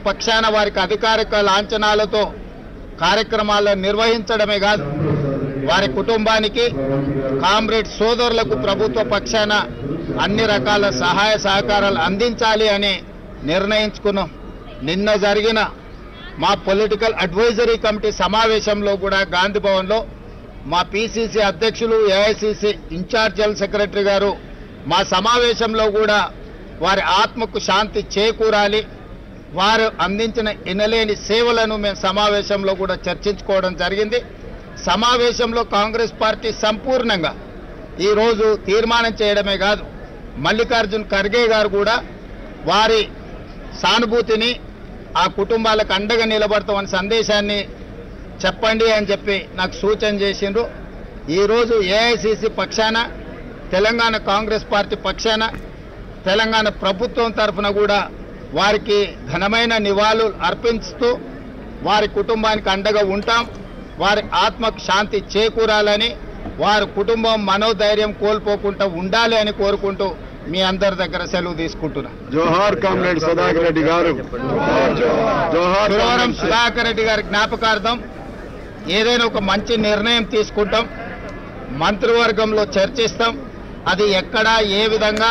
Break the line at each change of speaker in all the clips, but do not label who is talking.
పక్షాన వారికి అధికారిక లాంఛనాలతో కార్యక్రమాలను నిర్వహించడమే కాదు, వారి కుటుంబానికి కామ్రేడ్ సోదరులకు ప్రభుత్వ పక్షాన అన్ని రకాల సహాయ సహకారాలు అందించాలి అని నిర్ణయించుకున్నాం. నిన్న జరిగిన మా పొలిటికల్ అడ్వైజరీ కమిటీ సమావేశంలో కూడా గాంధీ భవన్లో మా పిసిసి అధ్యక్షులు, ఏఐసిసి ఇన్ఛార్జ్ జనరల్ సెక్రటరీ గారు మా సమావేశంలో కూడా వారి ఆత్మకు శాంతి చేకూరాలి, వారు అందించిన ఎనలేని సేవలను మేము సమావేశంలో కూడా చర్చించుకోవడం జరిగింది. సమావేశంలో కాంగ్రెస్ పార్టీ సంపూర్ణంగా ఈరోజు తీర్మానం చేయడమే కాదు, మల్లికార్జున్ ఖర్గే గారు కూడా వారి సానుభూతిని ఆ కుటుంబాలకు అండగా నిలబడతామని సందేశాన్ని చెప్పండి అని చెప్పి నాకు సూచన చేసిండ్రు. ఈరోజు ఏఐసిసి పక్షాన, తెలంగాణ కాంగ్రెస్ పార్టీ పక్షాన, తెలంగాణ ప్రభుత్వం తరఫున కూడా వారికి ఘనమైన నివాళులు అర్పిస్తూ వారి కుటుంబానికి అండగా ఉంటాం. వారి ఆత్మకు శాంతి చేకూరాలని, వారి కుటుంబం మనోధైర్యం కోల్పోకుండా ఉండాలి అని కోరుకుంటూ మీ అందరి దగ్గర సెలవు తీసుకుంటున్నా.
జోహార్ కామ్రేడ్ సుధాకర్ రెడ్డి గారు.
సురవరం సుధాకర్ రెడ్డి గారి జ్ఞాపకార్థం ఏదైనా ఒక మంచి నిర్ణయం తీసుకుంటాం, మంత్రివర్గంలో చర్చిస్తాం. అది ఎక్కడ, ఏ విధంగా,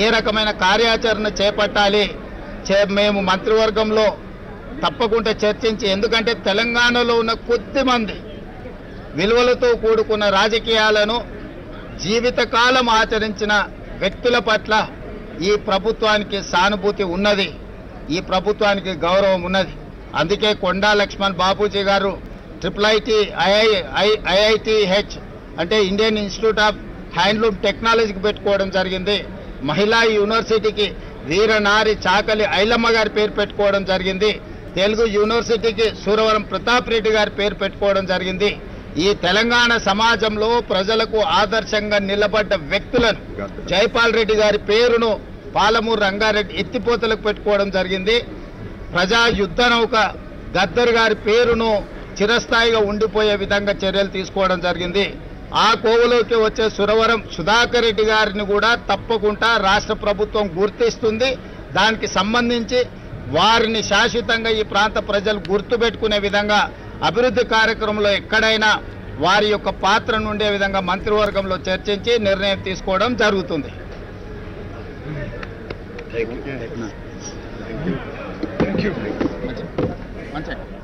ఏ రకమైన కార్యాచరణ చేపట్టాలి మేము మంత్రివర్గంలో తప్పకుండా చర్చించి, ఎందుకంటే తెలంగాణలో ఉన్న కొద్దిమంది విలువలతో కూడుకున్న రాజకీయాలను జీవితకాలం ఆచరించిన వ్యక్తుల పట్ల ఈ ప్రభుత్వానికి సానుభూతి ఉన్నది, ఈ ప్రభుత్వానికి గౌరవం ఉన్నది. అందుకే కొండా లక్ష్మణ్ బాపూజీ గారు IITH అంటే ఇండియన్ ఇన్స్టిట్యూట్ ఆఫ్ హ్యాండ్లూమ్ టెక్నాలజీకి పెట్టుకోవడం జరిగింది. మహిళా యూనివర్సిటీకి వీరనారి చాకలి ఐలమ్మ గారి పేరు పెట్టుకోవడం జరిగింది. తెలుగు యూనివర్సిటీకి సూరవరం ప్రతాప్ రెడ్డి గారి పేరు పెట్టుకోవడం జరిగింది. ఈ తెలంగాణ సమాజంలో ప్రజలకు ఆదర్శంగా నిలబడ్డ వ్యక్తులను జైపాల్ రెడ్డి గారి పేరును పాలమూరు రంగారెడ్డి ఎత్తిపోతలకు పెట్టుకోవడం జరిగింది. ప్రజా యుద్ధ నౌక గద్దర్ గారి పేరును చిరస్థాయిగా ఉండిపోయే విధంగా చర్యలు తీసుకోవడం జరిగింది. ఆ కోవలోకి వచ్చే సురవరం సుధాకర్ రెడ్డి గారిని కూడా తప్పకుండా రాష్ట్ర ప్రభుత్వం గుర్తిస్తుంది. దానికి సంబంధించి వారిని శాశ్వతంగా ఈ ప్రాంత ప్రజలు గుర్తుపెట్టుకునే విధంగా అభివృద్ధి కార్యక్రమంలో ఎక్కడైనా వారి యొక్క పాత్రను ఉండే విధంగా మంత్రివర్గంలో చర్చించి నిర్ణయం తీసుకోవడం జరుగుతుంది. మంచిది.